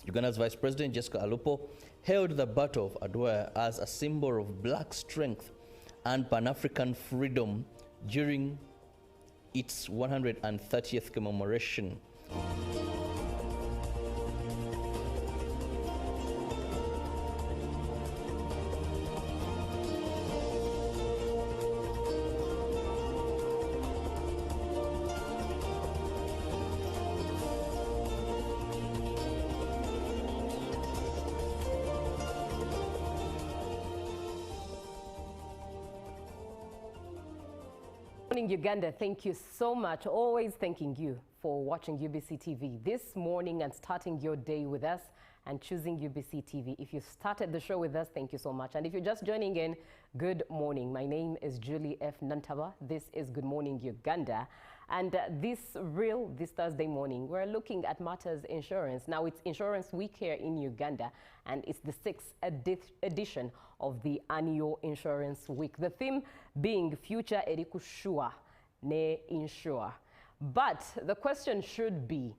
Uganda's Vice President Jessica Alupo hailed the Battle of Adwa as a symbol of black strength and Pan-African freedom during its 130th commemoration. Morning, Uganda. Thank you so much. Always thanking you for watching UBC TV this morning and starting your day with us and choosing UBC TV. If you started the show with us, thank you so much. And if you're just joining in, good morning. My name is Julie F. Nantaba. This is Good Morning Uganda. And this Thursday morning, we're looking at matters insurance. Now, it's Insurance Week here in Uganda, and it's the 6th edition of the annual Insurance Week. The theme being Future Erikushua Ne Insure. But the question should be,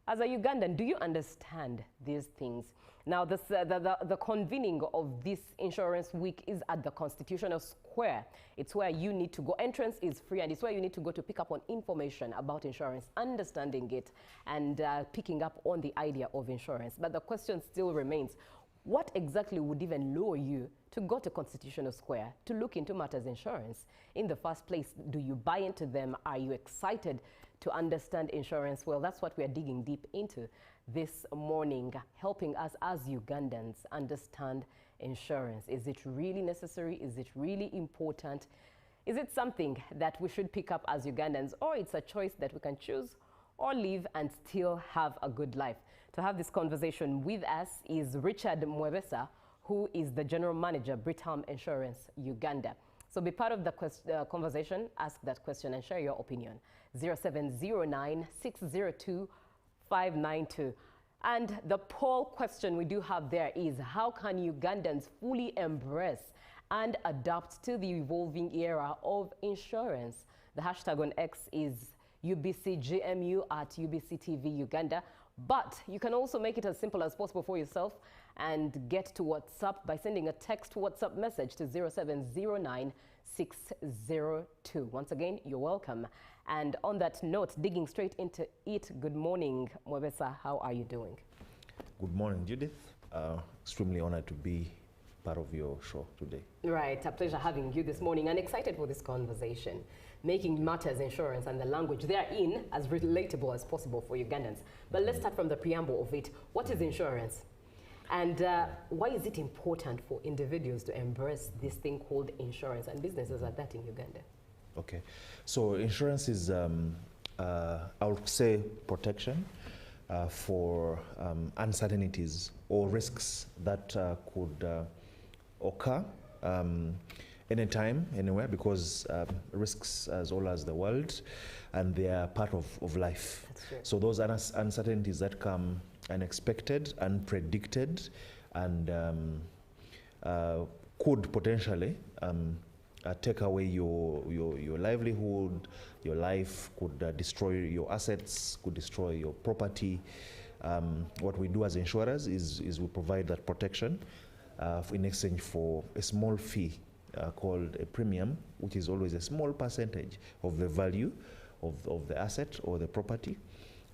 as a Ugandan, do you understand these things? Now, the convening of this Insurance Week is at the Constitutional Square. It's where you need to go. Entrance is free, and it's where you need to go to pick up on information about insurance, understanding it, and picking up on the idea of insurance. But the question still remains, what exactly would even lure you to go to Constitutional Square to look into matters insurance? In the first place, do you buy into them? Are you excited to understand insurance? Well, that's what we are digging deep into this morning, helping us as Ugandans understand insurance. Is it really necessary? Is it really important? Is it something that we should pick up as Ugandans, or it's a choice that we can choose or live and still have a good life? To have this conversation with us is Richard Mwebesa, who is the General Manager, Britam Insurance Uganda. So be part of the conversation, ask that question and share your opinion. 0709 602 592. And the poll question we do have there is, how can Ugandans fully embrace and adapt to the evolving era of insurance? The hashtag on X is UBCGMU at UBCTV Uganda. But you can also make it as simple as possible for yourself and get to WhatsApp by sending a text WhatsApp message to 0709 602. Once again, you're welcome. And on that note, digging straight into it, good morning, Mwebesa. How are you doing? Good morning, Judith. Extremely honored to be part of your show today. Right, a pleasure having you this morning and excited for this conversation, making matters insurance and the language therein as relatable as possible for Ugandans. But let's start from the preamble of it. What is insurance? And why is it important for individuals to embrace this thing called insurance and businesses at that in Uganda? Okay, so insurance is, I would say, protection for uncertainties or risks that could occur anytime, anywhere, because risks as all as the world, and they are part of life. So those uncertainties that come unexpected, unpredicted, and could potentially take away your livelihood, your life, could destroy your assets, could destroy your property. What we do as insurers is we provide that protection in exchange for a small fee called a premium, which is always a small percentage of the value of the asset or the property.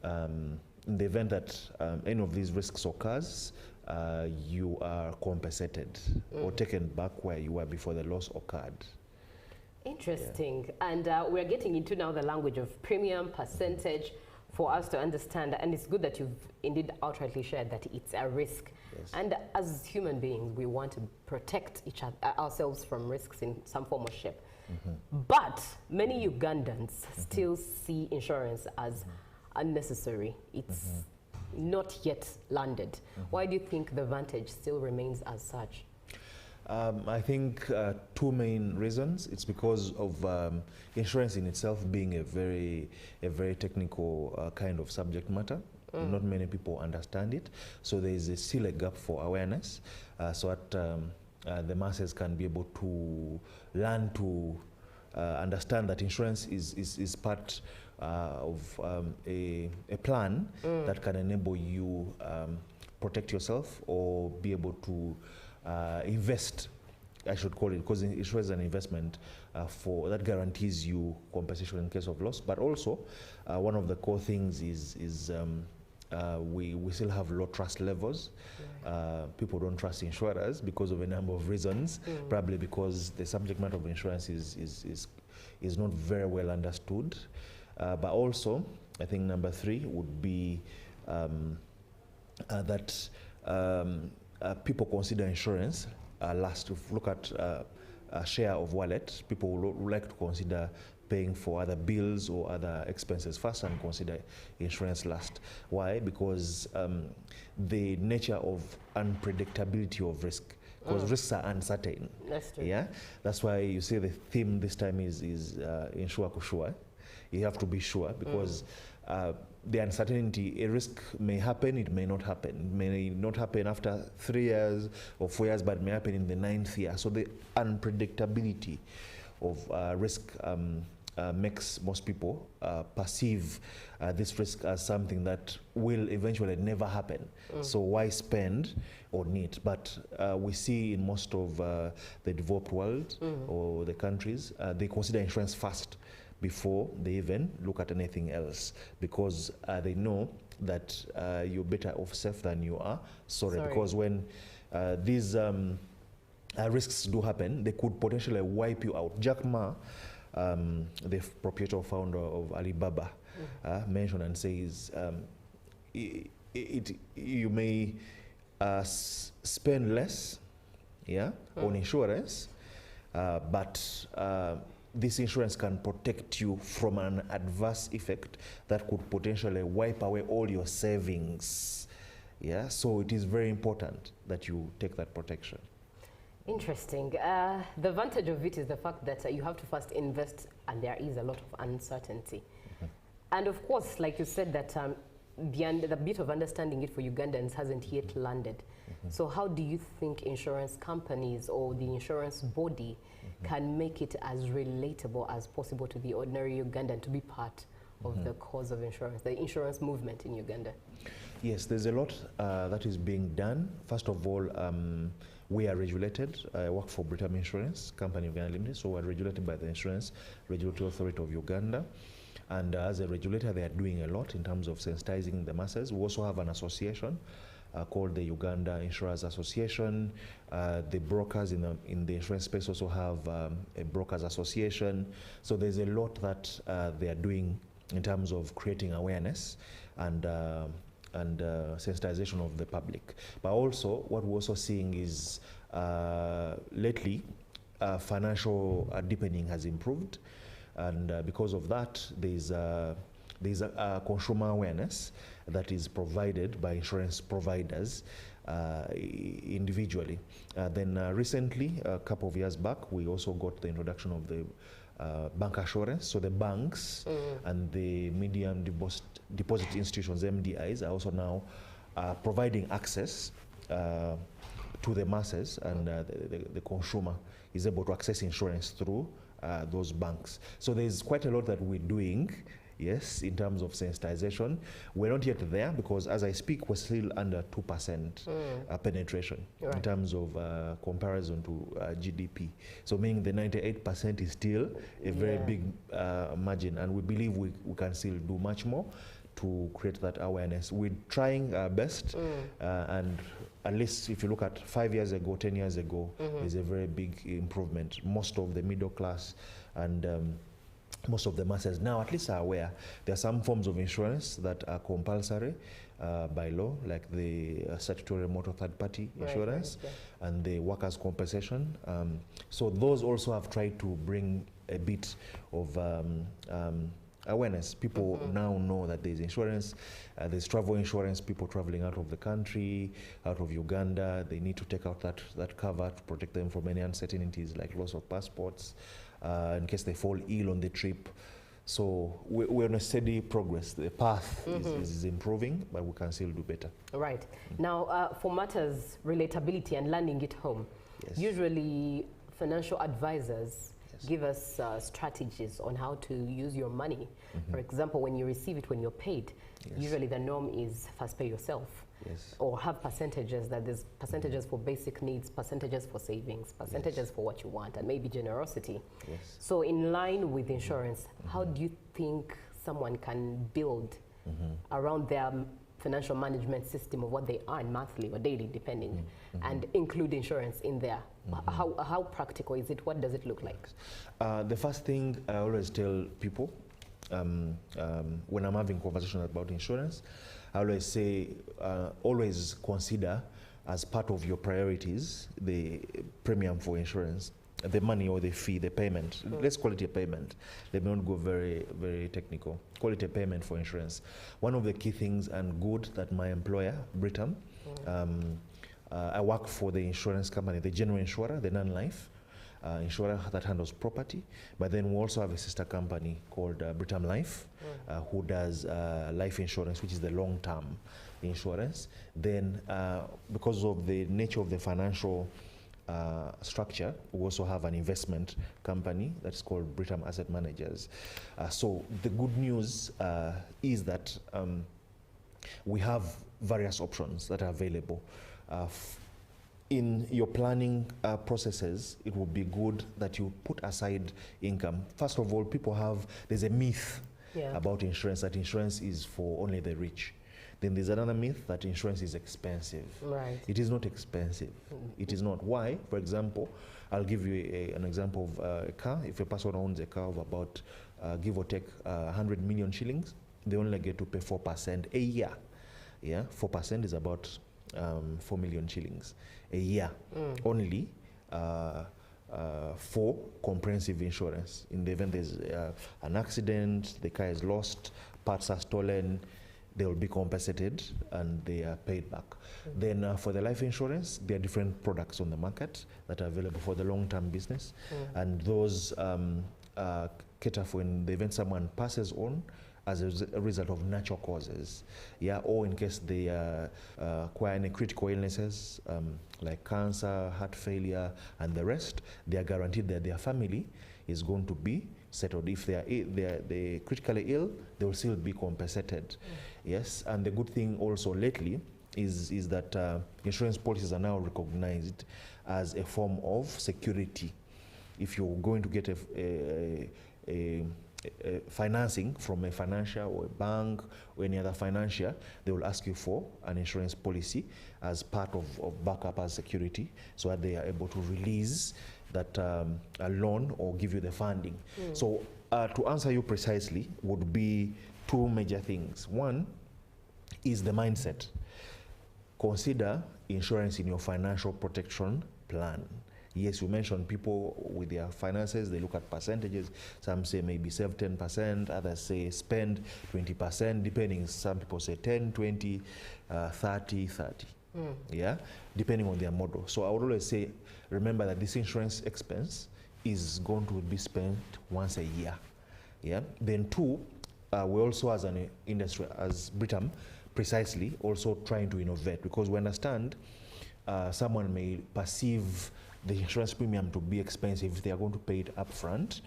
In the event that any of these risks occurs, you are compensated or taken back where you were before the loss occurred. Interesting. Yeah. And we're getting into now the language of premium, percentage, for us to understand. And it's good that you've indeed outrightly shared that it's a risk. Yes. And as human beings, we want to protect ourselves from risks in some form or shape. But many Ugandans still see insurance as unnecessary. It's not yet landed. Why do you think the vantage still remains as such? I think two main reasons. It's because of insurance in itself being a very technical kind of subject matter. Not many people understand it. So there is still a gap for awareness so that the masses can be able to learn to understand that insurance is part of a plan that can enable you protect yourself or be able to invest, I should call it, because insurance is an investment for that guarantees you compensation in case of loss. But also, one of the core things is we still have low trust levels. People don't trust insurers because of a number of reasons, probably because the subject matter of insurance is not very well understood. But also, I think number 3 would be that people consider insurance last. If you look at a share of wallet, people would like to consider paying for other bills or other expenses first and consider insurance last. Why? Because the nature of unpredictability of risk, because risks are uncertain. That's true. Yeah, that's why you see the theme this time is insure kushua. You have to be sure, because the uncertainty, a risk may happen, it may not happen. It may not happen after 3 years or 4 years, but it may happen in the 9th year. So the unpredictability of risk makes most people perceive this risk as something that will eventually never happen. So why spend on it? But we see in most of the developed world or the countries, they consider insurance first before they even look at anything else, because they know that you're better off safe than you are sorry. Because when these risks do happen, they could potentially wipe you out. Jack Ma, the proprietor founder of Alibaba, mentioned and says you may spend less on insurance, but this insurance can protect you from an adverse effect that could potentially wipe away all your savings. Yeah, so it is very important that you take that protection. Interesting. The advantage of it is the fact that you have to first invest, and there is a lot of uncertainty. And of course, like you said, that the bit of understanding it for Ugandans hasn't yet landed. So how do you think insurance companies or the insurance body can make it as relatable as possible to the ordinary Ugandan to be part of the cause of insurance, the insurance movement in Uganda? Yes, there's a lot that is being done. First of all, we are regulated. I work for Britam Insurance Company Uganda Limited, so we're regulated by the Insurance Regulatory Authority of Uganda. And as a regulator, they are doing a lot in terms of sensitizing the masses. We also have an association called the Uganda Insurers Association. The brokers in the insurance space also have a brokers association. So there's a lot that they are doing in terms of creating awareness and sensitization of the public. But also, what we're also seeing is lately, financial deepening has improved. And because of that, there's a consumer awareness that is provided by insurance providers individually. Then recently, a couple of years back, we also got the introduction of the bank assurance. So the banks and the medium deposit institutions, MDIs, are also now providing access to the masses, and the consumer is able to access insurance through those banks. So there's quite a lot that we're doing, yes, in terms of sensitization. We're not yet there because, as I speak, we're still under 2% penetration in terms of comparison to GDP. So meaning the 98% is still a very big margin, and we believe we can still do much more to create that awareness. We're trying our best, and at least if you look at 5 years ago, 10 years ago, there's a very big improvement. Most of the middle class and most of the masses now at least are aware. There are some forms of insurance that are compulsory by law, like the statutory motor third-party insurance and the workers' compensation. So those also have tried to bring a bit of awareness. People now know that there's insurance, there's travel insurance. People traveling out of the country, out of Uganda, they need to take out that cover to protect them from any uncertainties like loss of passports, in case they fall ill on the trip. So we're on a steady progress. The path is improving, but we can still do better. Right. Now, for matters relatability and landing it home, usually financial advisors give us strategies on how to use your money. For example, when you receive it, when you're paid, usually the norm is first pay yourself. Yes. or have percentages, that there's percentages for basic needs, percentages for savings, percentages for what you want, and maybe generosity. Yes. So in line with insurance, how do you think someone can build around their financial management system of what they earn monthly or daily, depending, and include insurance in there? How practical is it? What does it look like? The first thing I always tell people when I'm having conversations about insurance, I always say, always consider as part of your priorities the premium for insurance, the money or the fee, the payment. Let's call it a payment. Let me not go very, very technical. Call it a payment for insurance. One of the key things and good that my employer, Britam, I work for the insurance company, the general insurer, the non-life insurer that handles property. But then we also have a sister company called Britam Life, who does life insurance, which is the long-term insurance. Then because of the nature of the financial structure, we also have an investment company that's called Britam Asset Managers. So the good news is that we have various options that are available. In your planning processes, it would be good that you put aside income. First of all, there's a myth about insurance, that insurance is for only the rich. Then there's another myth that insurance is expensive. Right. It is not expensive. It is not. Why? For example, I'll give you an example of a car. If a person owns a car of about, give or take, 100 million shillings, they only get to pay 4% a year. Yeah, 4% is about 4 million shillings a year only for comprehensive insurance. In the event there's an accident, the car is lost, parts are stolen, they will be compensated and they are paid back. Then for the life insurance, there are different products on the market that are available for the long-term business, and those cater for in the event someone passes on as a result of natural causes, or in case they acquire any critical illnesses like cancer, heart failure, and the rest, they are guaranteed that their family is going to be settled. If they're critically ill, they will still be compensated. Yes, and the good thing also lately is that insurance policies are now recognized as a form of security. If you're going to get a financing from a financial or a bank or any other financier, they will ask you for an insurance policy as part of backup as security, so that they are able to release that a loan or give you the funding. So to answer you precisely would be two major things. One is the mindset. Consider insurance in your financial protection plan. Yes, you mentioned people with their finances, they look at percentages. Some say maybe save 10%, others say spend 20%, depending. Some people say 10, 20, 30. Yeah, depending on their model. So I would always say, remember that this insurance expense is going to be spent once a year. Yeah. Then two, we also as an industry, as Britam, precisely also trying to innovate, because we understand someone may perceive the insurance premium to be expensive if they are going to pay it upfront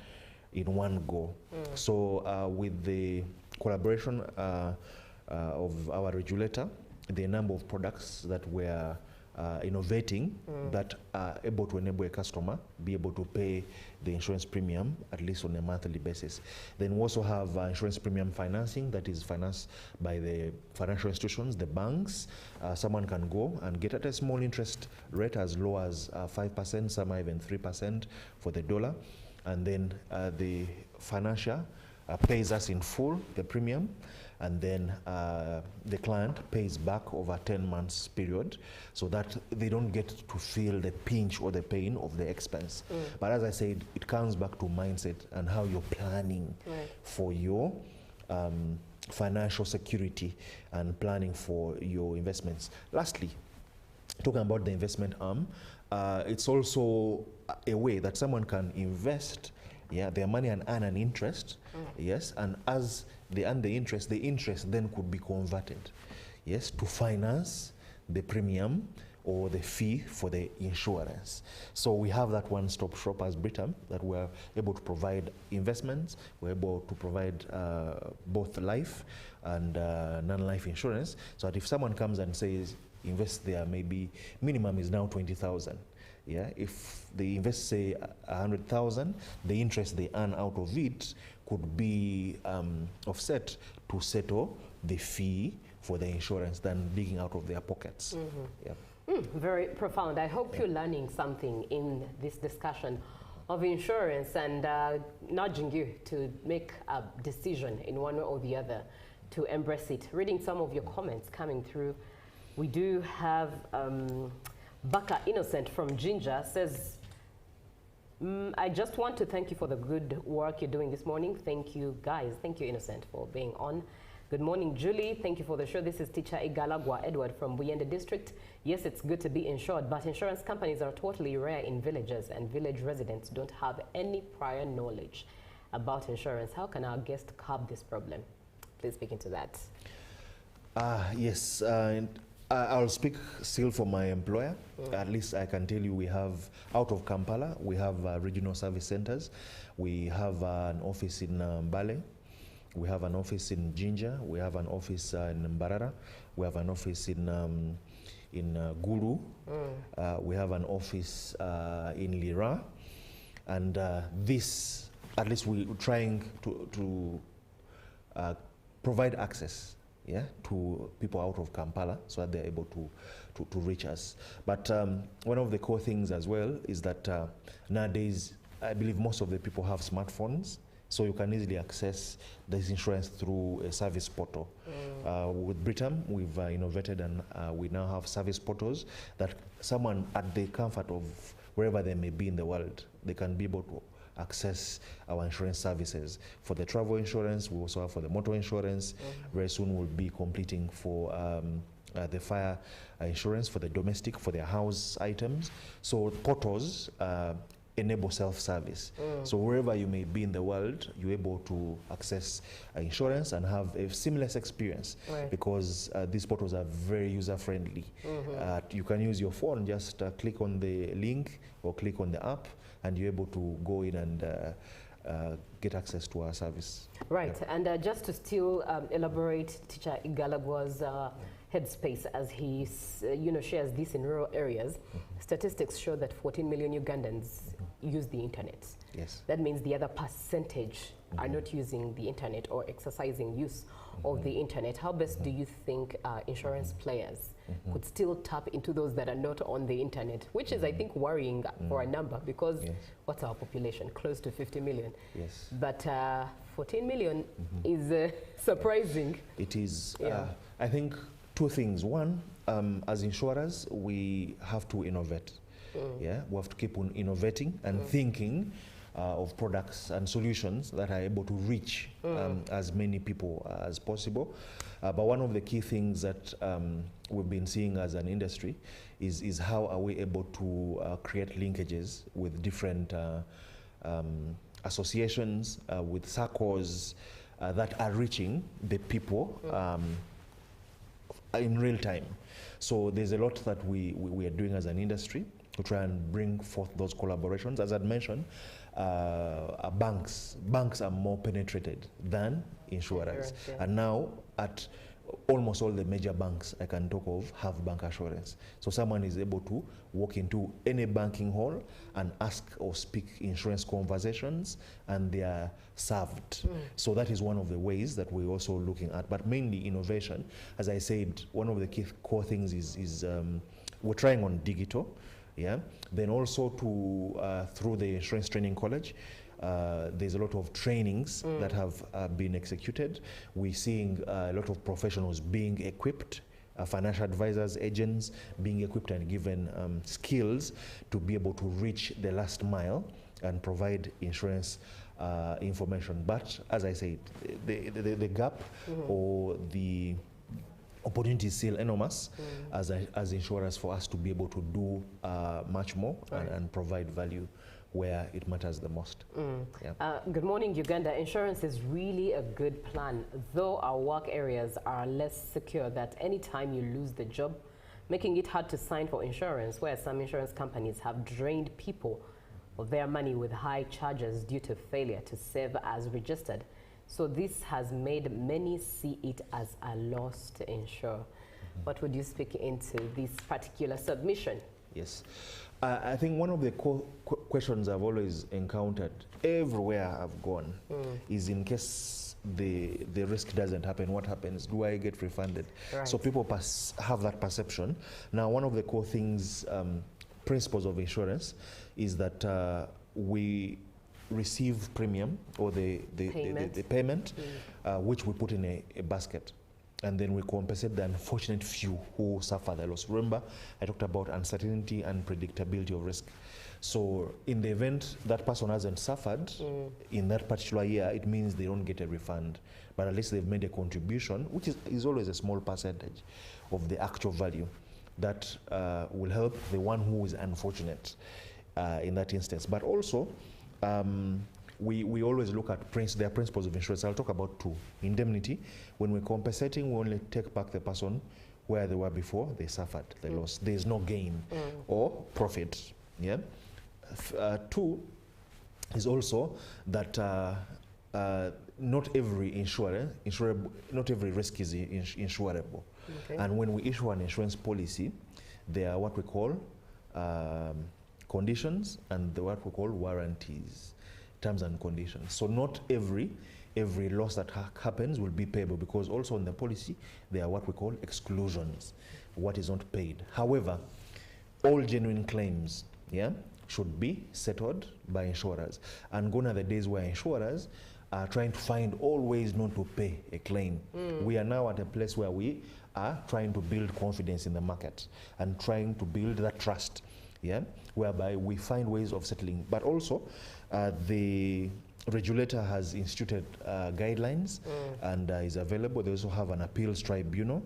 in one go. So with the collaboration of our regulator, the number of products that we're innovating that are able to enable a customer be able to pay the insurance premium at least on a monthly basis. Then we also have insurance premium financing that is financed by the financial institutions, the banks. Someone can go and get at a small interest rate as low as 5%, some are even 3% for the dollar. And then the financier pays us in full the premium, and then the client pays back over 10 months period, so that they don't get to feel the pinch or the pain of the expense. But as I said, it comes back to mindset and how you're planning for your financial security and planning for your investments. Lastly, talking about the investment arm, it's also a way that someone can invest their money and earn an interest, yes, and as they earn the interest then could be converted, yes, to finance the premium or the fee for the insurance. So we have that one-stop shop as Britam, that we're able to provide investments, we're able to provide both life and non-life insurance, so that if someone comes and says, invest there, maybe minimum is now 20,000. Yeah, if they invest, say, 100,000, the interest they earn out of it could be offset to settle the fee for the insurance than digging out of their pockets. Yeah. Very profound. I hope you're learning something in this discussion of insurance and nudging you to make a decision in one way or the other to embrace it. Reading some of your comments coming through, we do have Baka Innocent from Ginger says, I just want to thank you for the good work you're doing this morning. Thank you, guys. Thank you, Innocent, for being on. Good morning, Julie. Thank you for the show. This is Teacher Igalagwa Edward from Buyende District. Yes, it's good to be insured, but insurance companies are totally rare in villages, and village residents don't have any prior knowledge about insurance. How can our guest curb this problem? Please speak into that. Yes, I'll speak still for my employer. At least I can tell you we have, out of Kampala, we have regional service centers. We have an office in Mbale. We have an office in Jinja. We have an office in Mbarara. We have an office in Gulu. We have an office in Lira. And this, at least we're trying to provide access, yeah, to people out of Kampala so that they're able to reach us. But one of the core things as well is that nowadays, I believe most of the people have smartphones, so you can easily access this insurance through a service portal. With Britam, we've innovated, and we now have service portals that someone at the comfort of wherever they may be in the world, they can be able to access our insurance services. For the travel insurance, we also have for the motor insurance. Very soon we'll be completing for the fire insurance, for the domestic, for their house items. So portals enable self-service. So wherever you may be in the world, you're able to access insurance and have a seamless experience, because these portals are very user-friendly. You can use your phone, just click on the link or click on the app, and you're able to go in and get access to our service. Right, and just to still elaborate Teacher Igalagwa's headspace as he shares this in rural areas, statistics show that 14 million Ugandans use the internet. Yes. That means the other percentage are not using the internet or exercising use of the internet. How best do you think insurance players could still tap into those that are not on the internet, which is, I think, worrying for a number, because what's our population? Close to 50 million. Yes. But 14 million is surprising. It is. I think two things. One, as insurers, we have to innovate. Yeah, we have to keep on innovating and thinking of products and solutions that are able to reach as many people as possible. But one of the key things that we've been seeing as an industry is how are we able to create linkages with different associations, with circles that are reaching the people in real time. So there's a lot that we are doing as an industry to try and bring forth those collaborations. As I'd mentioned, banks are more penetrated than insurance. And now at almost all the major banks I can talk of have bank assurance. So someone is able to walk into any banking hall and ask or speak insurance conversations, and they are served. So that is one of the ways that we're also looking at, but mainly innovation. As I said, one of the key core things is we're trying on digital. Yeah. Then also through the Insurance Training College, there's a lot of trainings that have been executed. We're seeing a lot of professionals being equipped, financial advisors, agents being equipped and given skills to be able to reach the last mile and provide insurance information. But as I said, the gap or the opportunity is still enormous as insurers for us to be able to do much more and provide value where it matters the most. Good morning, Uganda. Insurance is really a good plan, though our work areas are less secure, that anytime you lose the job, making it hard to sign for insurance, where some insurance companies have drained people of their money with high charges due to failure to serve as registered. So this has made many see it as a loss to insure. What would you speak into this particular submission? Yes. I think one of the questions I've always encountered everywhere I've gone is, in case the risk doesn't happen, what happens? Do I get refunded? Right. So people have that perception. Now, one of the core things, principles of insurance, is that we receive premium, or the payment, which we put in a basket. And then we compensate the unfortunate few who suffer the loss. Remember, I talked about uncertainty and predictability of risk. So in the event that person hasn't suffered in that particular year, it means they don't get a refund. But at least they've made a contribution, which is always a small percentage of the actual value that will help the one who is unfortunate in that instance. But also, we always look at there are principles of insurance. I'll talk about two. Indemnity. When we're compensating, we only take back the person where they were before they suffered the loss. There is no gain or profit. Yeah. Two is also that not every not every risk is insurable. Okay. And when we issue an insurance policy, there are what we call conditions and what we call warranties, terms and conditions. So not every loss that happens will be payable, because also in the policy there are what we call exclusions, what is not paid. However, all genuine claims, should be settled by insurers. And gone are the days where insurers are trying to find all ways not to pay a claim. We are now at a place where we are trying to build confidence in the market and trying to build that trust, whereby we find ways of settling. But also, the regulator has instituted guidelines and is available. They also have an appeals tribunal,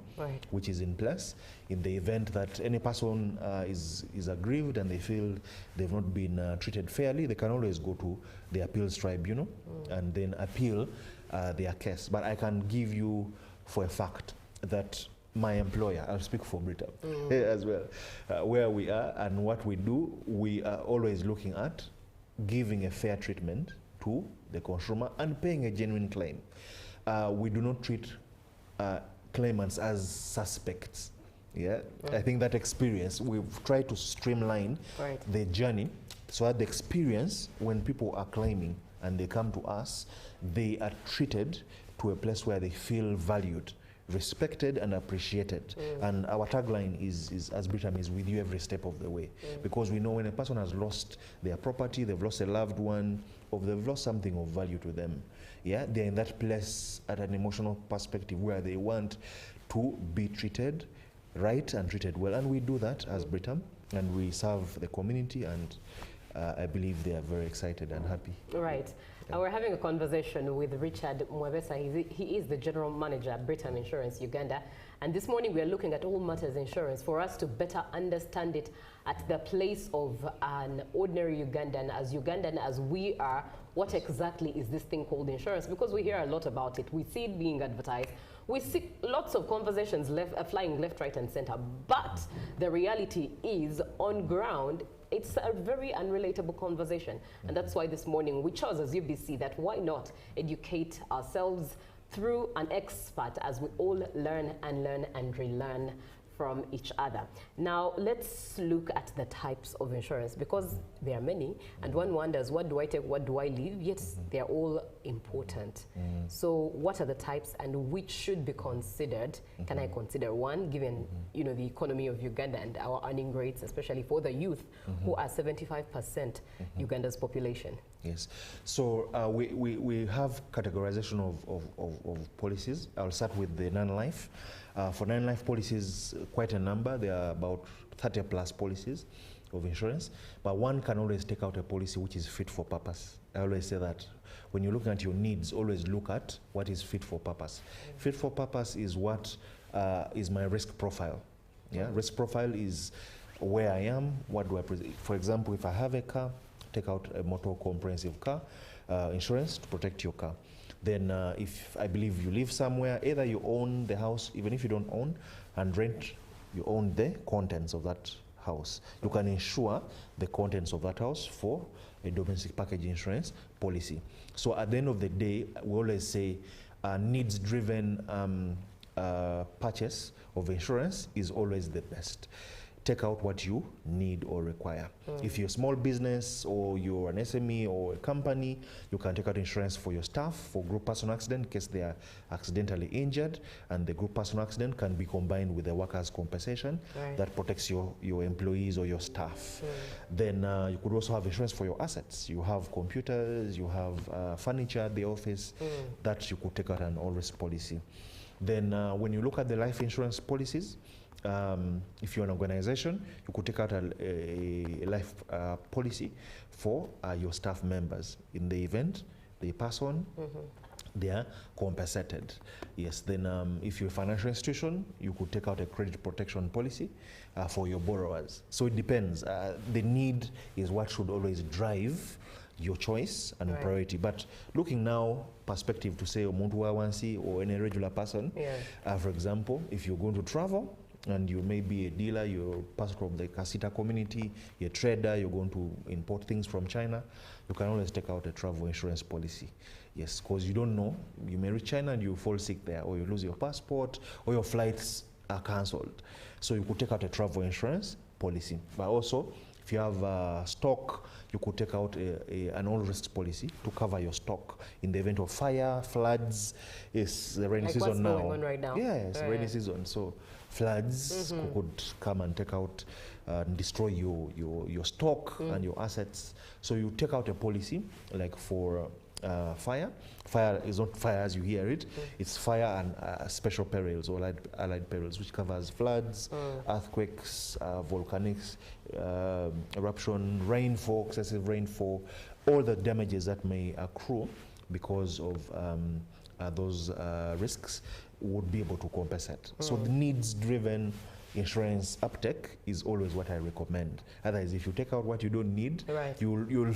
which is in place. In the event that any person is aggrieved and they feel they've not been treated fairly, they can always go to the appeals tribunal and then appeal their case. But I can give you for a fact that my employer, I'll speak for Britam as well, where we are and what we do, we are always looking at giving a fair treatment to the consumer and paying a genuine claim. We do not treat claimants as suspects. I think that experience, we've tried to streamline the journey so that the experience, when people are claiming and they come to us, they are treated to a place where they feel valued, respected and appreciated. And our tagline is as Britam, is with you every step of the way. Because we know when a person has lost their property, they've lost a loved one, or they've lost something of value to them, they're in that place at an emotional perspective where they want to be treated right and treated well. And we do that as Britam, and we serve the community, and I believe they are very excited and happy. Right. We're having a conversation with Richard Mwebesa. He is the General Manager at Britam Insurance Uganda. And this morning we are looking at all matters insurance for us to better understand it at the place of an ordinary Ugandan as we are. What exactly is this thing called insurance? Because we hear a lot about it. We see it being advertised. We see lots of conversations flying left, right, and center. But the reality is, on ground, it's a very unrelatable conversation. And that's why this morning we chose as UBC that why not educate ourselves through an expert as we all learn and relearn from each other. Now, let's look at the types of insurance, because there are many, and one wonders, what do I take, what do I leave? Yet they're all important. So what are the types and which should be considered? Can I consider one, given the economy of Uganda and our earning rates, especially for the youth, who are 75% Uganda's population? Yes. So we have categorization of policies. I'll start with the non-life. For non-life policies, quite a number. There are about 30 plus policies of insurance, but one can always take out a policy which is fit for purpose. I always say that when you're looking at your needs, always look at what is fit for purpose. Fit for purpose is what is my risk profile. Risk profile is where I am, what do I present. For example, if I have a car, take out a motor comprehensive car insurance to protect your car. Then if I believe you live somewhere, either you own the house, even if you don't own, and rent you own the contents of that house. You can insure the contents of that house for a domestic package insurance policy. So at the end of the day, we always say needs-driven purchase of insurance is always the best. Take out what you need or require. If you're a small business or you're an SME or a company, you can take out insurance for your staff for group personal accident in case they are accidentally injured, and the group personal accident can be combined with the workers' compensation that protects your employees or your staff. Then you could also have insurance for your assets. You have computers, you have furniture at the office that you could take out an all-risk policy. Then when you look at the life insurance policies, if you're an organization, you could take out a life policy for your staff members. In the event they pass on, they are compensated. Yes, then if you're a financial institution, you could take out a credit protection policy for your borrowers. So it depends. The need is what should always drive your choice and priority. But looking now, perspective to say Omuntu wa wansi or any regular person, for example, if you're going to travel, and you may be a dealer, you're part from the Kasita community, you're a trader, you're going to import things from China, you can always take out a travel insurance policy. Yes, because you don't know, you may reach China and you fall sick there, or you lose your passport, or your flights are cancelled. So you could take out a travel insurance policy. But also, if you have stock, you could take out an all-risk policy to cover your stock in the event of fire, floods. It's the rainy season now. What's going on right now? Yeah, it's rainy season. So floods could come and take out and destroy your stock and your assets. So you take out a policy like for fire. Fire is not fire as you hear it. It's fire and special perils or allied perils, which covers floods, earthquakes, volcanics, eruption, rainfall, excessive rainfall, all the damages that may accrue because of those risks would be able to compensate. So the needs-driven insurance uptake is always what I recommend. Otherwise, if you take out what you don't need, you'll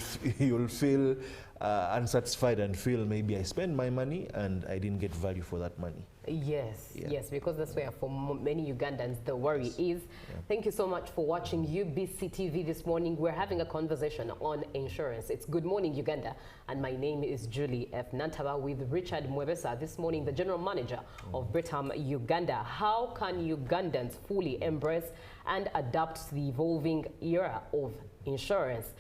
feel unsatisfied and feel maybe I spend my money and I didn't get value for that money. Yes, yes, because that's where for many Ugandans the worry is. Thank you so much for watching UBC TV this morning. We're having a conversation on insurance. It's Good Morning Uganda, and my name is Julie F. Nantaba with Richard Mwebesa this morning, the General Manager of Britam Uganda. How can Ugandans fully embrace and adapt to the evolving era of insurance?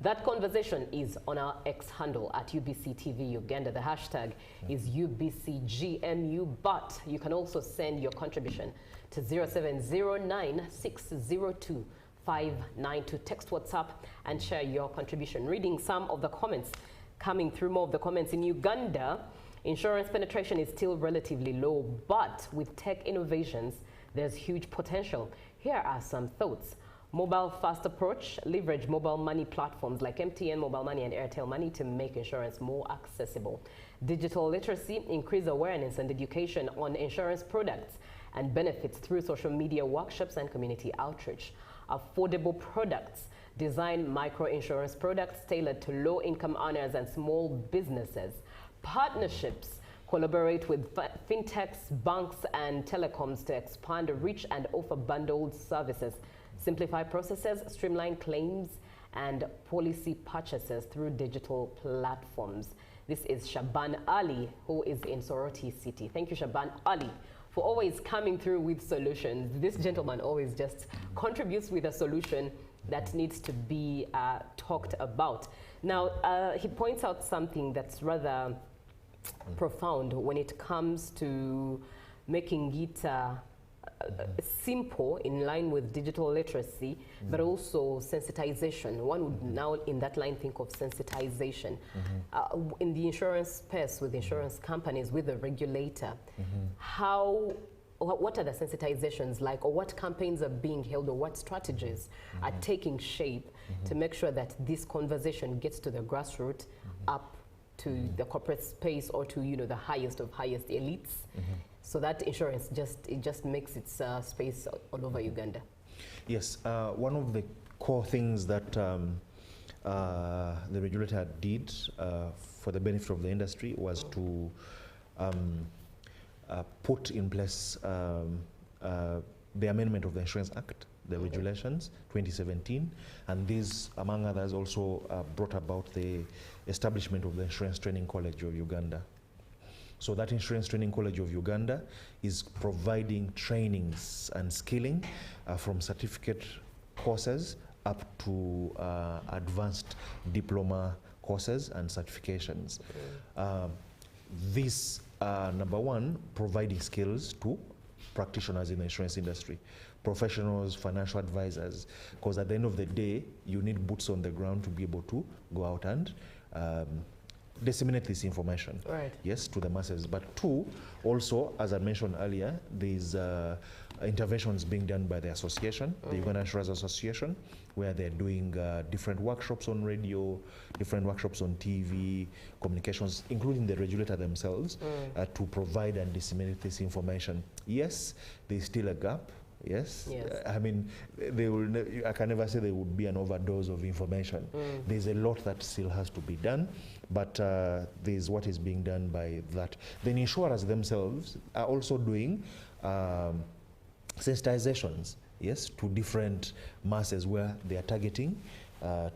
That conversation is on our X handle at UBC TV Uganda. The hashtag is UBCGMU, but you can also send your contribution to 0709-602-592. Text WhatsApp and share your contribution. Reading some of the comments coming through, more of the comments. In Uganda, insurance penetration is still relatively low, but with tech innovations, there's huge potential. Here are some thoughts. Mobile fast approach, leverage mobile money platforms like MTN Mobile Money and Airtel Money to make insurance more accessible. Digital literacy, increase awareness and education on insurance products and benefits through social media workshops and community outreach. Affordable products, design micro-insurance products tailored to low-income earners and small businesses. Partnerships, collaborate with fintechs, banks and telecoms to expand reach and offer bundled services. Simplify processes, streamline claims and policy purchases through digital platforms. This is Shaban Ali, who is in Soroti City. Thank you, Shaban Ali, for always coming through with solutions. This gentleman always just contributes with a solution that needs to be talked about. Now, he points out something that's rather profound when it comes to making it simple in line with digital literacy, but also sensitization. One would now in that line think of sensitization. In the insurance space, with insurance companies, with the regulator, what are the sensitizations like, or what campaigns are being held, or what strategies are taking shape to make sure that this conversation gets to the grassroots, up to the corporate space, or to the highest of highest elites, so that insurance just makes its space all over Uganda? Yes, one of the core things that the regulator did for the benefit of the industry was to put in place the amendment of the Insurance Act, the regulations, 2017, and these, among others, also brought about the establishment of the Insurance Training College of Uganda. So that Insurance Training College of Uganda is providing trainings and skilling from certificate courses up to advanced diploma courses and certifications. This, number one, providing skills to practitioners in the insurance industry, professionals, financial advisors, because at the end of the day, you need boots on the ground to be able to go out and disseminate this information, yes, to the masses. But two, also, as I mentioned earlier, there's interventions being done by the association, the Uganda Insurers Association, where they're doing different workshops on radio, different workshops on TV, communications, including the regulator themselves, to provide and disseminate this information. Yes, there's still a gap. Yes. I mean, I can never say there would be an overdose of information. There's a lot that still has to be done, but there's what is being done by that. The insurers themselves are also doing sensitizations, yes, to different masses where they are targeting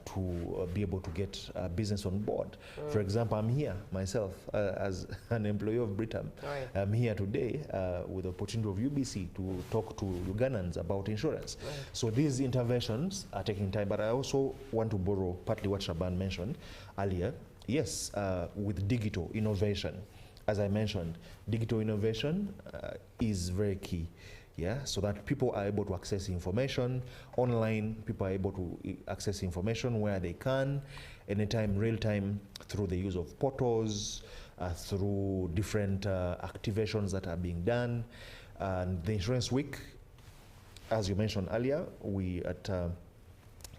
to be able to get business on board. For example, I'm here myself as an employee of Britam. I'm here today with the opportunity of UBC to talk to Ugandans about insurance. So these interventions are taking time, but I also want to borrow partly what Shaban mentioned earlier. Yes, with digital innovation, as I mentioned, digital innovation is very key. Yeah, so that people are able to access information online, people are able to access information where they can, anytime, real time, through the use of portals, through different activations that are being done. And the Insurance Week, as you mentioned earlier, we at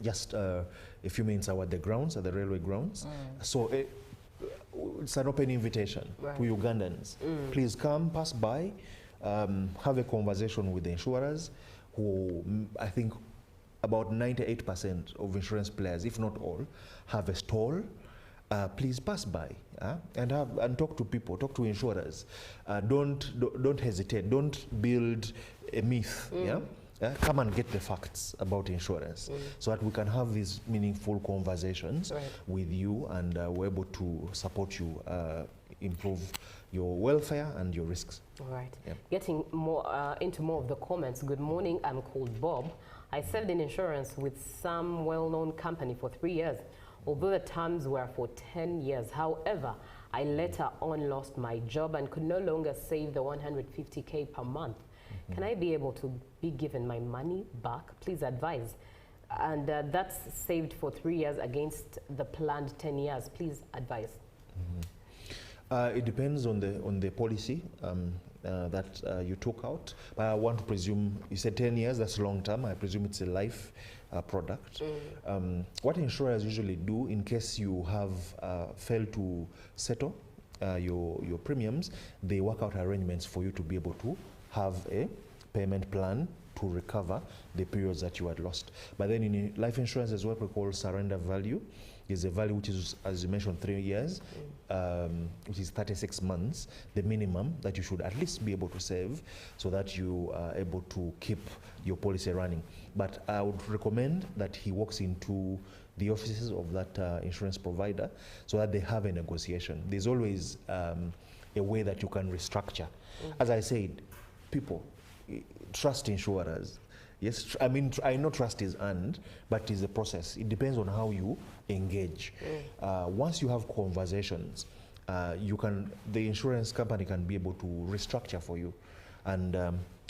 just a few minutes are at the grounds, at the railway grounds. So it's an open invitation to Ugandans. Please come, pass by. Have a conversation with the insurers, who I think about 98% of insurance players, if not all, have a stall. Please pass by and talk to people, talk to insurers. Don't hesitate. Don't build a myth. Come and get the facts about insurance, so that we can have these meaningful conversations with you, and we're able to support you, improve your welfare and your risks. All right. Getting more into more of the comments. Good morning, I'm called Bob. I served in insurance with some well-known company for 3 years, although the terms were for 10 years. However, I later on lost my job and could no longer save the 150K per month. Can I be able to be given my money back? Please advise. And that's saved for 3 years against the planned 10 years. Please advise. It depends on the policy that you took out. But I want to presume, you said 10 years, that's long term. I presume it's a life product. What insurers usually do, in case you have failed to settle your premiums, they work out arrangements for you to be able to have a payment plan to recover the periods that you had lost. But then in life insurance, there's what we call surrender value. Is a value which is, as you mentioned, 3 years, which is 36 months, the minimum that you should at least be able to save, so that you are able to keep your policy running. But I would recommend that he walks into the offices of that insurance provider, so that they have a negotiation. There's always a way that you can restructure. As I said, people trust insurers. Yes, I mean, I know trust is earned, but it's a process. It depends on how you engage. Once you have conversations, the insurance company can be able to restructure for you and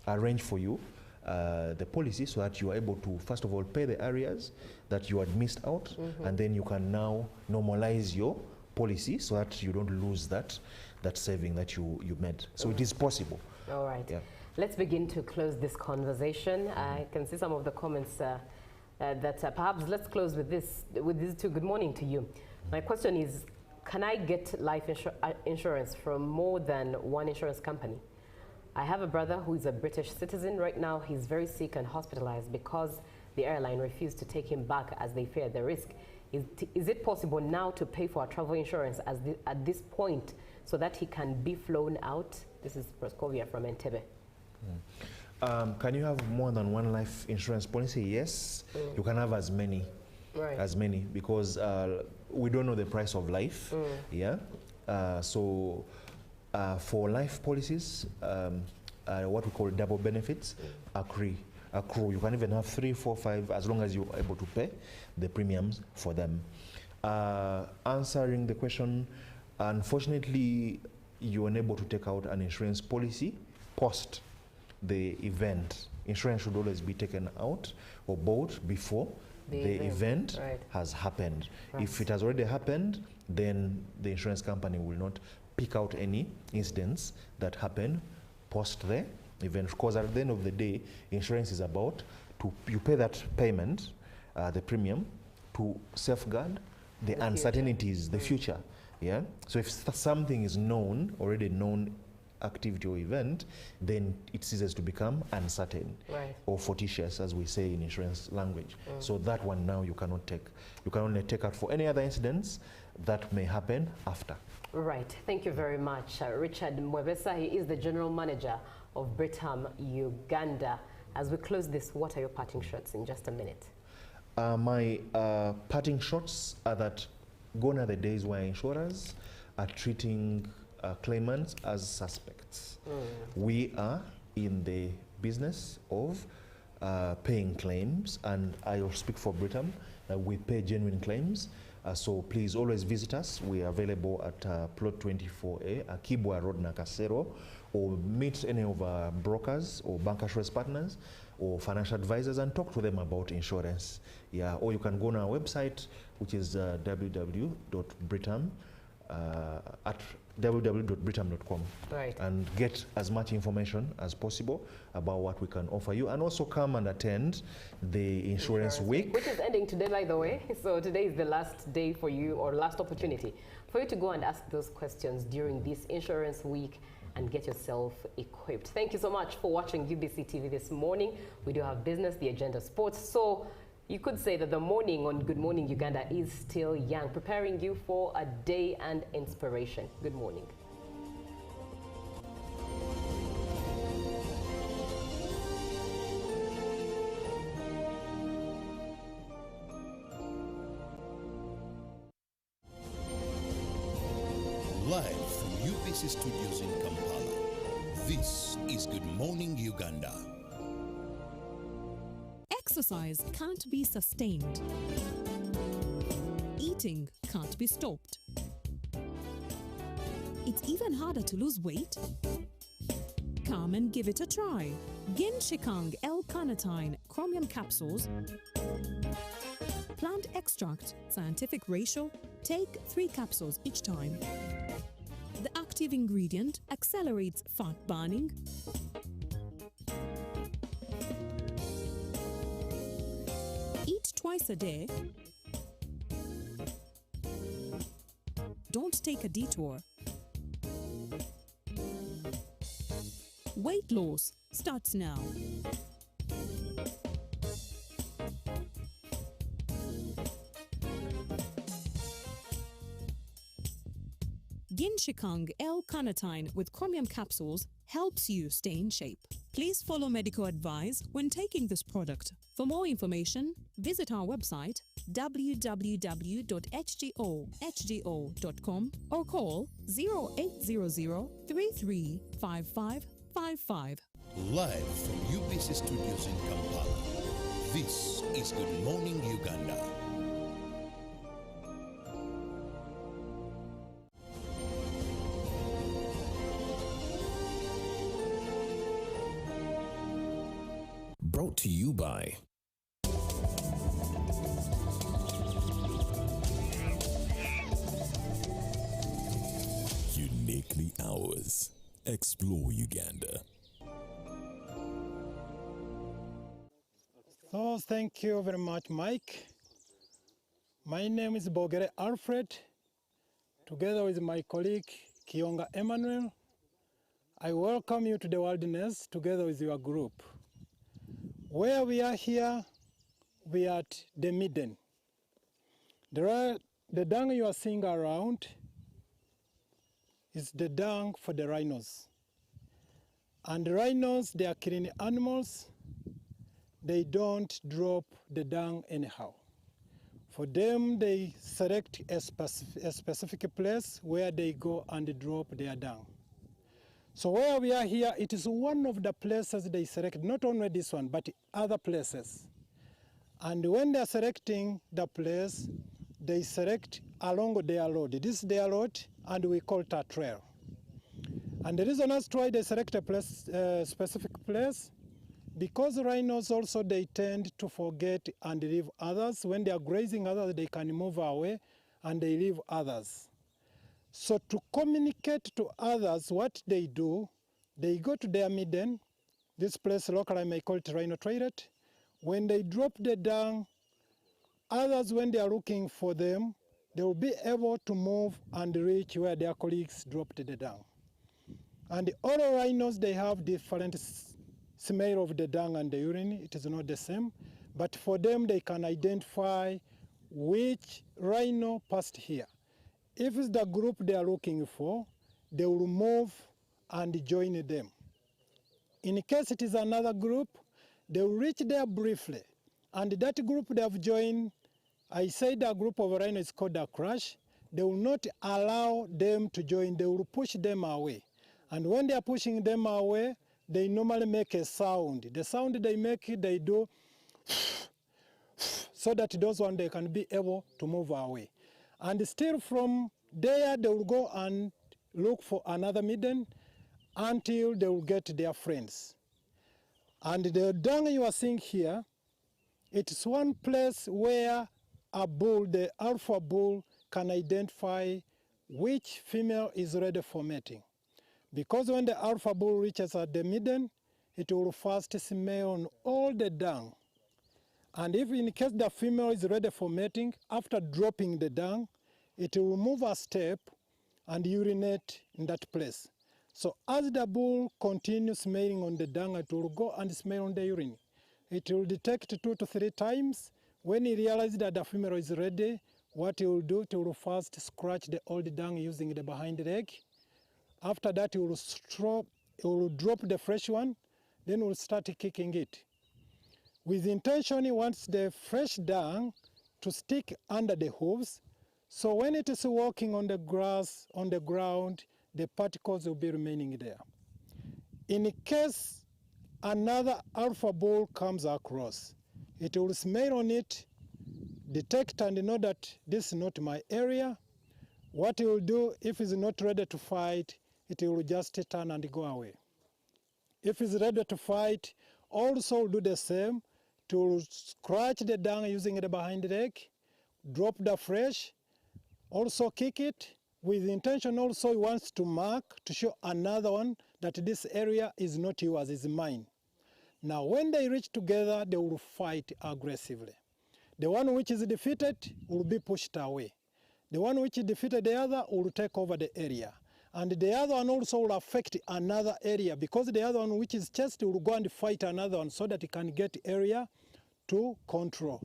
arrange for you the policy, so that you are able to, first of all, pay the areas that you had missed out, and then you can now normalize your policy, so that you don't lose that saving that you made. So it is possible. All right. Let's begin to close this conversation. I can see some of the comments that perhaps let's close with this. With these two. Good morning to you. My question is, can I get life insurance from more than one insurance company? I have a brother who is a British citizen. Right now, he's very sick and hospitalized because the airline refused to take him back as they fear the risk. Is it possible now to pay for a travel insurance at this point, so that he can be flown out? This is Proscovia from Entebbe. Can you have more than one life insurance policy? Yes. You can have as many. Right. As many, because we don't know the price of life. Yeah. So for life policies, what we call double benefits accrue. You can even have 3, 4, 5, as long as you're able to pay the premiums for them. Answering the question, unfortunately, you're unable to take out an insurance policy post the event. Insurance should always be taken out or bought before the event has happened. Right. If it has already happened, then the insurance company will not pick out any incidents that happen post the event. Because at the end of the day, insurance is about you pay that payment, the premium, to safeguard the uncertainties, the future. Yeah. So if something is known, already known activity or event, then it ceases to become uncertain or fortuitous, as we say in insurance language. So that one now you cannot take. You can only take out for any other incidents that may happen after. Right. Thank you very much. Richard Mwebesa, he is the General Manager of Britam, Uganda. As we close this, what are your parting shots in just a minute? My parting shots are that gone are the days where insurers are treating claimants as suspects. We are in the business of paying claims, and I will speak for Britam. We pay genuine claims. So please always visit us. We are available at Plot 24A, Akibwa Road, Nakasero, or meet any of our brokers or bancassurance partners or financial advisors and talk to them about insurance. Yeah, or you can go on our website, which is www.britam.com and get as much information as possible about what we can offer you, and also come and attend the insurance week, which is ending today, by the way. So today is the last day for you, or last opportunity for you to go and ask those questions during this insurance week and get yourself equipped. Thank you so much for watching UBC TV this morning. We do have business, the agenda, sports. So you could say that the morning on Good Morning Uganda is still young, preparing you for a day and inspiration. Good morning. Live from UBC Studios in Kampala, this is Good Morning Uganda. Exercise can't be sustained. Eating can't be stopped. It's even harder to lose weight. Come and give it a try. Ginshikang L-carnitine chromium capsules. Plant extract, scientific ratio, take 3 capsules each time. The active ingredient accelerates fat burning, eat twice a day. Don't take a detour. Weight loss starts now. Ginshikang L-carnitine with chromium capsules helps you stay in shape. Please follow medical advice when taking this product. For more information, visit our website www.hgo.com or call 0800 335555. Live from UBC Studios in Kampala, this is Good Morning Uganda. Brought to you by Uniquely Ours. Explore Uganda. So thank you very much, Mike. My name is Bogere Alfred. Together with my colleague Kionga Emmanuel, I welcome you to the Wilderness together with your group. Where we are here, we are at the Midden. The dung you are seeing around is the dung for the rhinos. And rhinos, they are killing animals. They don't drop the dung anyhow. For them, they select a specific place where they go and drop their dung. So where we are here, it is one of the places they select, not only this one, but other places. And when they are selecting the place, they select along their road. This is their road, and we call it a trail. And the reason as to why they select a place, specific place, because rhinos also, they tend to forget and leave others. When they are grazing others, they can move away and they leave others. So to communicate to others what they do, they go to their midden. This place locally I may call it rhino toilet. When they drop the dung, others, when they are looking for them, they will be able to move and reach where their colleagues dropped the dung. And all rhinos, they have different smell of the dung and the urine. It is not the same. But for them, they can identify which rhino passed here. If it's the group they are looking for, they will move and join them. In case it is another group, they will reach there briefly. And that group they have joined, I said a group of rhino is called a crush. They will not allow them to join. They will push them away. And when they are pushing them away, they normally make a sound. The sound they make, they do so that those ones, they can be able to move away. And still from there, they will go and look for another midden until they will get their friends. And the dung you are seeing here, it is one place where a bull, the alpha bull, can identify which female is ready for mating. Because when the alpha bull reaches at the midden, it will first smell on all the dung. And if in case the female is ready for mating, after dropping the dung, it will move a step and urinate in that place. So as the bull continues smelling on the dung, it will go and smell on the urine. It will detect 2 to 3 times. When it realizes that the female is ready, what it will do, it will first scratch the old dung using the behind leg. After that, it will drop the fresh one, then it will start kicking it. With intention, it wants the fresh dung to stick under the hooves, so when it is walking on the grass, on the ground, the particles will be remaining there. In case another alpha bull comes across, it will smell on it, detect and know that this is not my area. What it will do, if it's not ready to fight, it will just turn and go away. If it's ready to fight, also do the same, to scratch the dung using the behind leg, drop the fresh, also kick it, with the intention also he wants to mark, to show another one that this area is not yours, it's mine. Now when they reach together, they will fight aggressively. The one which is defeated will be pushed away. The one which defeated the other will take over the area. And the other one also will affect another area, because the other one which is chased will go and fight another one so that it can get area to control.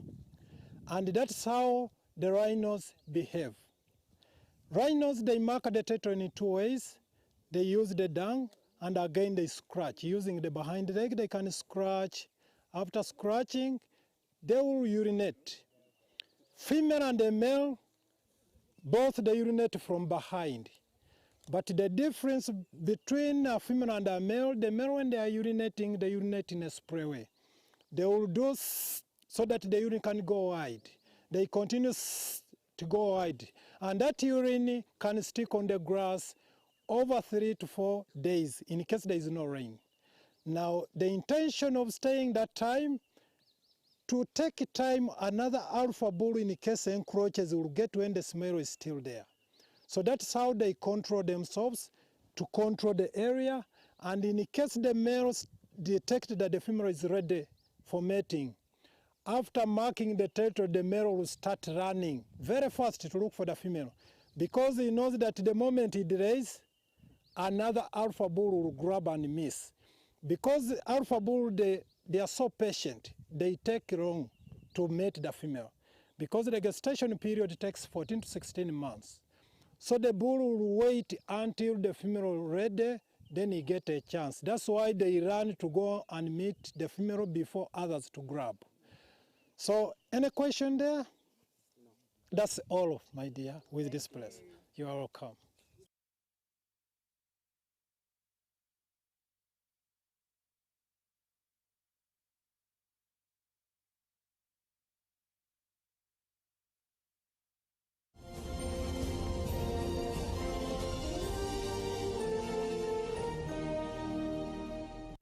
And that's how the rhinos behave. Rhinos, they mark the territory in 2 ways. They use the dung, and again they scratch. Using the behind leg, they can scratch. After scratching, they will urinate. Female and the male, both they urinate from behind. But the difference between a female and a male, the male when they urinate in a spray way. They will do so that the urine can go wide. They continue to go wide. And that urine can stick on the grass over 3 to 4 days in case there is no rain. Now, the intention of staying that time, to take time another alpha bull in case encroaches will get when the smell is still there. So that's how they control themselves, to control the area. And in case the males detect that the female is ready for mating, after marking the territory, the male will start running very fast to look for the female, because he knows that the moment he delays, another alpha bull will grab and miss. Because the alpha bull, they are so patient, they take long to mate the female, because the gestation period takes 14 to 16 months. So the bull will wait until the female is ready, then he get a chance. That's why they run to go and meet the female before others to grab. So any question there? That's all, my dear, with this place. You are welcome.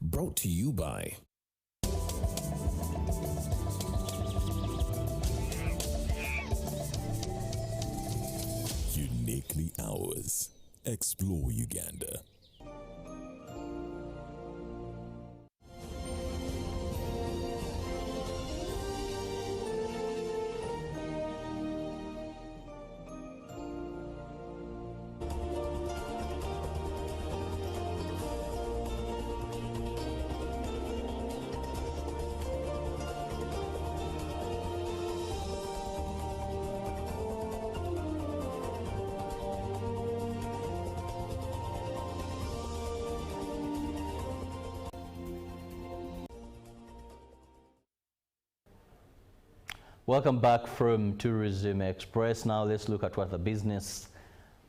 Brought to you by Uniquely Ours. Explore Uganda. Welcome back from Tourism Express. Now let's look at what the business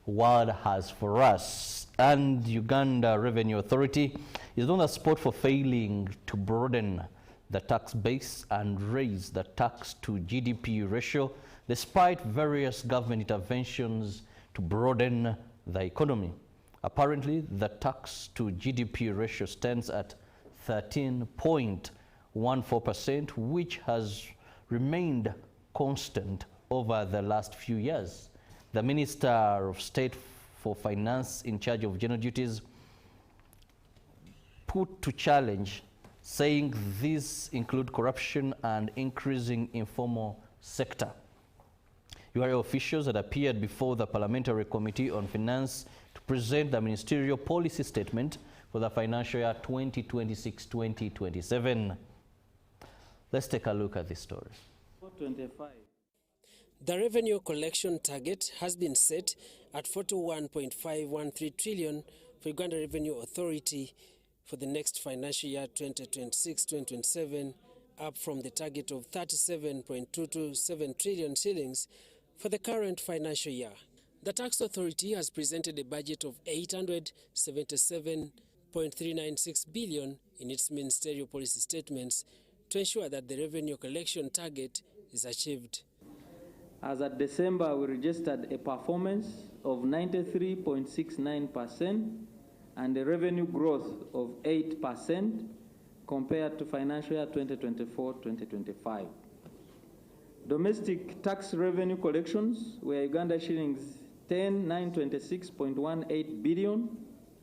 world has for us. And Uganda Revenue Authority is on the spot for failing to broaden the tax base and raise the tax to GDP ratio despite various government interventions to broaden the economy. Apparently, the tax to GDP ratio stands at 13.14%, which has remained constant over the last few years. The Minister of State for Finance in charge of general duties put to challenge, saying these include corruption and increasing informal sector. URA officials had appeared before the Parliamentary Committee on Finance to present the ministerial policy statement for the financial year 2026-2027. Let's take a look at this story. 25. The revenue collection target has been set at 41.513 trillion for Uganda Revenue Authority for the next financial year 2026-2027, up from the target of 37.227 trillion shillings for the current financial year. The tax authority has presented a budget of 877.396 billion in its ministerial policy statements to ensure that the revenue collection target is achieved. As at December, we registered a performance of 93.69% and a revenue growth of 8% compared to financial year 2024-2025. Domestic tax revenue collections were Uganda shillings 10,926.18 billion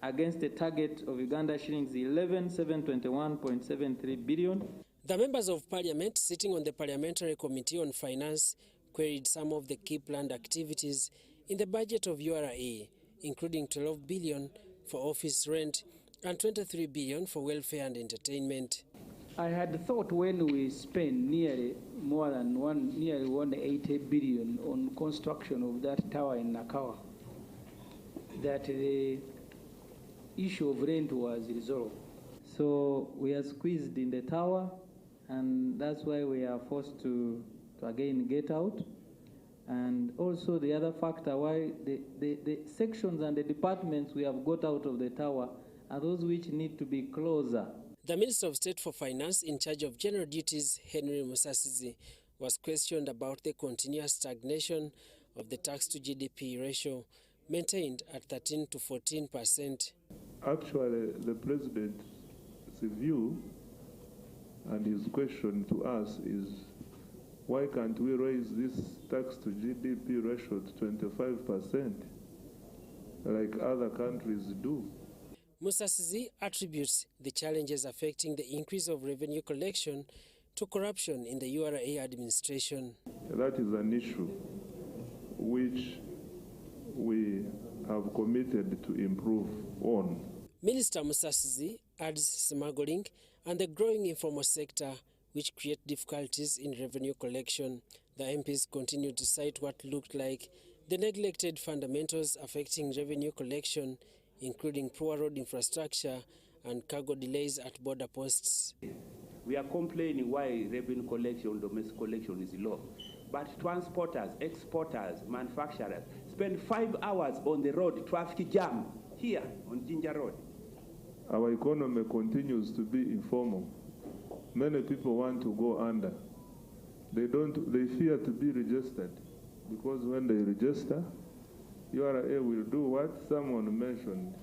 against a target of Uganda shillings 11,721.73 billion. The members of parliament sitting on the Parliamentary Committee on Finance queried some of the key planned activities in the budget of URA, including 12 billion for office rent and 23 billion for welfare and entertainment. I had thought when we spend nearly 180 billion on construction of that tower in Nakawa, that the issue of rent was resolved. So we are squeezed in the tower, and that's why we are forced to again get out. And also the other factor why the sections and the departments we have got out of the tower are those which need to be closer. The Minister of State for Finance in charge of general duties, Henry Musasizi, was questioned about the continuous stagnation of the tax to GDP ratio, maintained at 13 to 14%. Actually, the President's view and his question to us is, why can't we raise this tax to GDP ratio to 25% like other countries do? Musasizi attributes the challenges affecting the increase of revenue collection to corruption in the URA administration. That is an issue which we have committed to improve on. Minister Musasizi adds smuggling and the growing informal sector which create difficulties in revenue collection. The MPs continue to cite what looked like the neglected fundamentals affecting revenue collection including poor road infrastructure and cargo delays at border posts. We are complaining why revenue collection, domestic collection is low. But transporters, exporters, manufacturers spend 5 hours on the road, traffic jam, here on Ginger Road. Our economy continues to be informal. Many people want to go under. They fear to be registered, because when they register, URA will do what someone mentioned.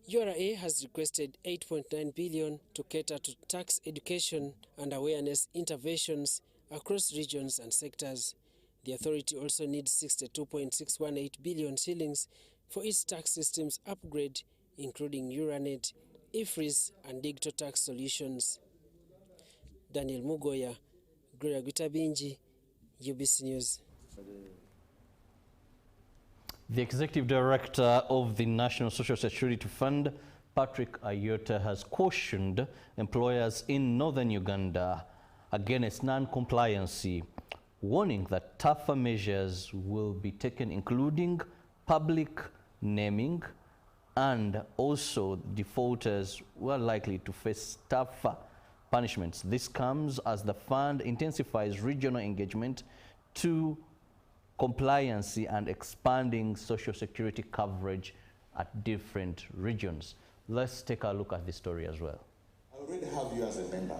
URA has requested 8.9 billion to cater to tax education and awareness interventions across regions and sectors. The authority also needs 62.618 billion shillings for its tax systems upgrade, including Uranet, IFRIS and digital tax solutions. Daniel Mugoya, Gloria Gutabinji, UBC News. The Executive Director of the National Social Security Fund, Patrick Ayota, has cautioned employers in northern Uganda against non-compliancy, warning that tougher measures will be taken, including public naming, and also defaulters were likely to face tougher punishments. This comes as the fund intensifies regional engagement to compliancy and expanding social security coverage at different regions. Let's take a look at this story as well. I already have you as a member.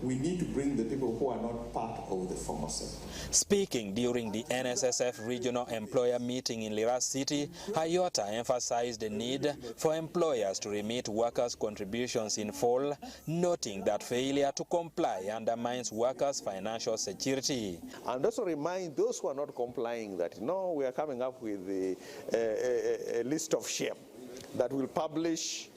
We need to bring the people who are not part of the formal sector. Speaking during the NSSF regional employer meeting in Lira City, Ayota emphasized the need for employers to remit workers' contributions in full, noting that failure to comply undermines workers' financial security. And also remind those who are not complying that, no, we are coming up with a list of shame that will publish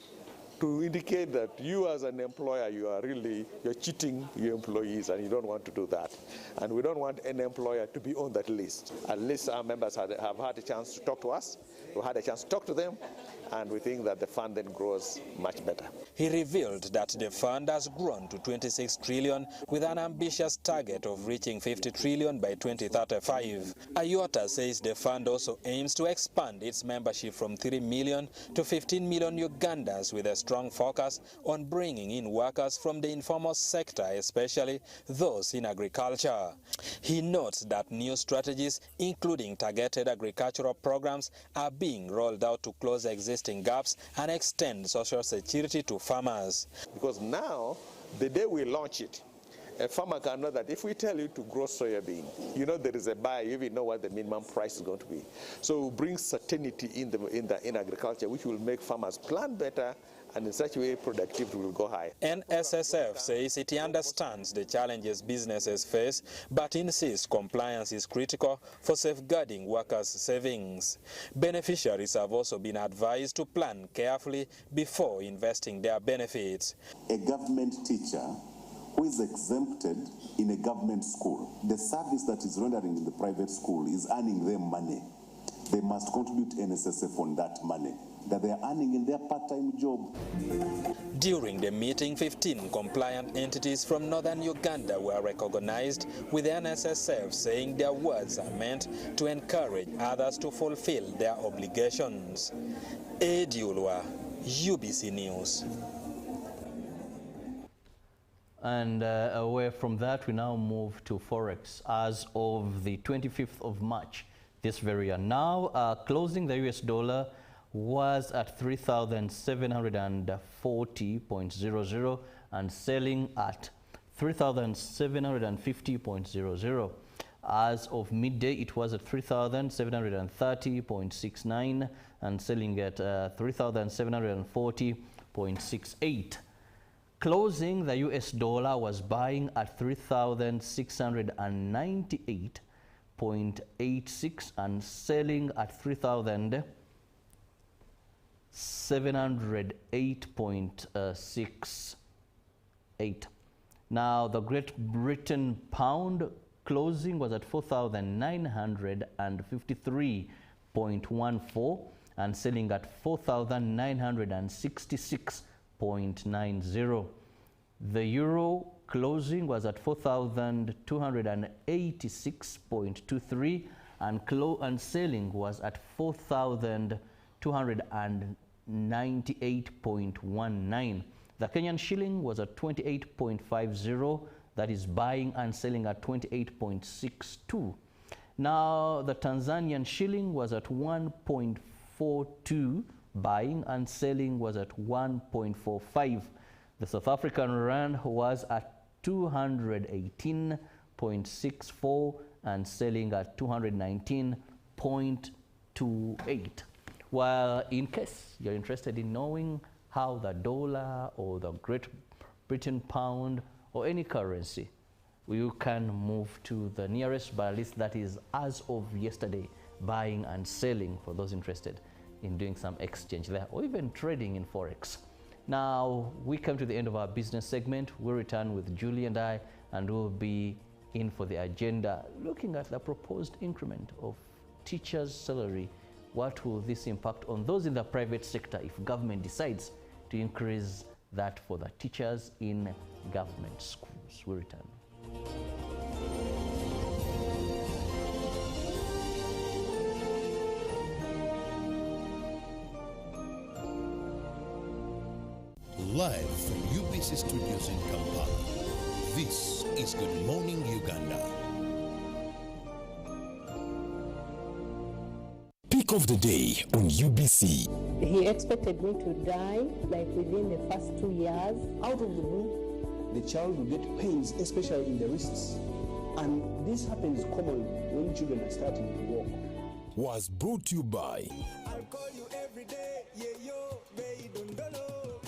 to indicate that you as an employer, you're cheating your employees, and you don't want to do that. And we don't want any employer to be on that list. At least our members have had a chance to talk to us. We had a chance to talk to them, and we think that the fund then grows much better. He revealed that the fund has grown to 26 trillion with an ambitious target of reaching 50 trillion by 2035. Ayota says the fund also aims to expand its membership from 3 million to 15 million Ugandans, with a strong focus on bringing in workers from the informal sector, especially those in agriculture. He notes that new strategies, including targeted agricultural programs, are being rolled out to close existing gaps and extend social security to farmers. Because now, the day we launch it, a farmer can know that if we tell you to grow soybean, you know there is a buyer, you even know what the minimum price is going to be. So it brings certainty in agriculture, which will make farmers plan better, and in such a way productivity will go high. NSSF says it understands the challenges businesses face, but insists compliance is critical for safeguarding workers' savings. Beneficiaries have also been advised to plan carefully before investing their benefits. A government teacher who is exempted in a government school, the service that is rendering in the private school is earning them money. They must contribute to NSSF on that money that they are earning in their part-time job. During the meeting, 15 compliant entities from northern Uganda were recognized, with NSSF saying their words are meant to encourage others to fulfill their obligations. Edi Ulwa, UBC News. And away from that, we now move to Forex. As of the 25th of March, this very year, now closing the US dollar was at 3,740.00 and selling at 3,750.00. As of midday, it was at 3,730.69 and selling at 3,740.68. Closing, the US dollar was buying at 3,698.86 and selling at 3,708.68. Now, the Great Britain pound closing was at 4,953.14 and selling at 4,966.90. The euro closing was at 4,286.23 and selling was at 4,208.93. 98.19. The Kenyan shilling was at 28.50. That is buying and selling at 28.62. Now the Tanzanian shilling was at 1.42. Buying and selling was at 1.45. The South African rand was at 218.64 and selling at 219.28. While in case you're interested in knowing how the dollar or the Great Britain pound or any currency, you can move to the nearest list that is as of yesterday, buying and selling for those interested in doing some exchange there or even trading in Forex. Now we come to the end of our business segment. We'll return with Julie and I, and we'll be in for the agenda looking at the proposed increment of teachers' salary. What will this impact on those in the private sector if government decides to increase that for the teachers in government schools? We'll return. Live from UBC Studios in Kampala, this is Good Morning Uganda. Pick of the day on UBC. He expected me to die like within the first 2 years. Out of the blue, the child will get pains, especially in the wrists. And this happens common when children are starting to walk. Was brought to you by I'll call you every day, yeah, yo, baby, don't know.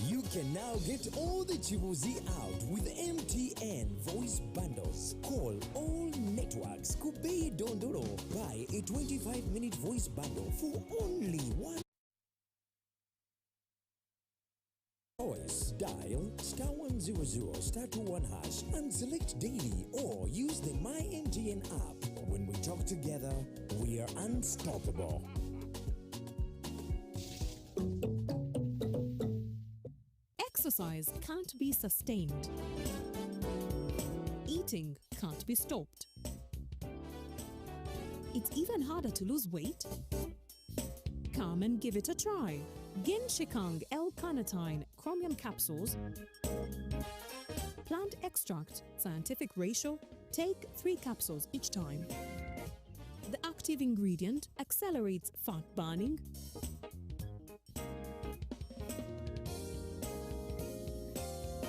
You can now get all the Chibuzi out with MTN voice bundles. Call all networks. Kubei Dondoro. Buy a 25-minute voice bundle for only $1. Dial *100 *21# and select daily or use the My MTN app. When we talk together, we are unstoppable. Exercise can't be sustained. Eating can't be stopped. It's even harder to lose weight. Come and give it a try. Ginshikang L-carnitine chromium capsules, plant extract, scientific ratio, take 3 capsules each time. The active ingredient accelerates fat burning,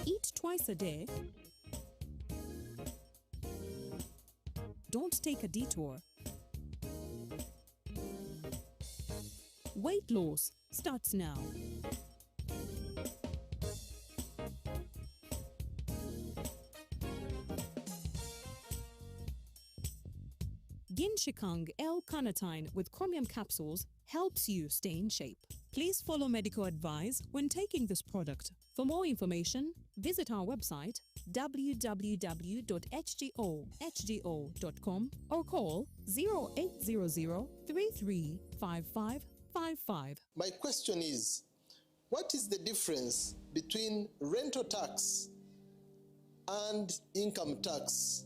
eat twice a day, don't take a detour. Weight loss starts now. Ginshikang L-carnitine with chromium capsules helps you stay in shape. Please follow medical advice when taking this product. For more information, visit our website www.hgo.com or call 0800 335555. My question is, what is the difference between rental tax and income tax?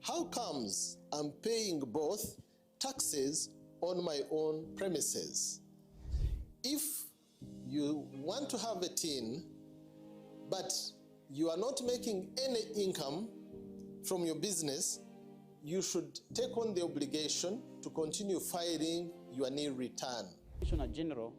How comes I'm paying both taxes on my own premises? If you want to have a tin, but you are not making any income from your business, you should take on the obligation to continue filing your nil return. Commissioner General,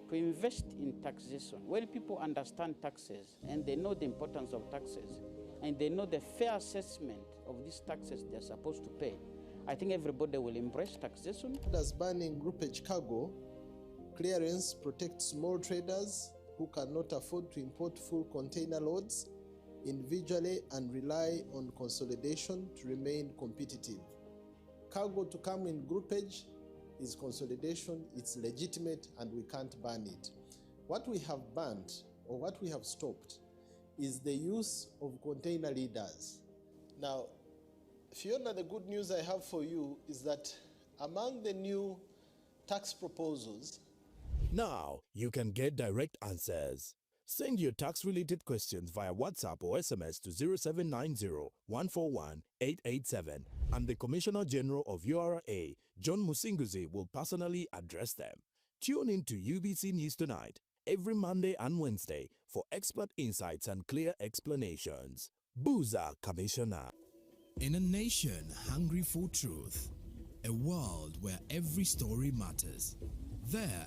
to invest in taxation, when people understand taxes and they know the importance of taxes and they know the fair assessment of these taxes they're supposed to pay, I think everybody will embrace taxation. As banning groupage cargo, clearance protects small traders who cannot afford to import full container loads individually and rely on consolidation to remain competitive. Cargo to come in groupage is consolidation, it's legitimate, and we can't ban it. What we have banned, or what we have stopped, is the use of container leaders. Now, Fiona, the good news I have for you is that among the new tax proposals, now you can get direct answers. Send your tax-related questions via WhatsApp or SMS to 0790-141-887, and the Commissioner General of URA, John Musinguzi, will personally address them. Tune in to UBC News Tonight every Monday and Wednesday for expert insights and clear explanations. Buza Commissioner. In a nation hungry for truth, a world where every story matters, there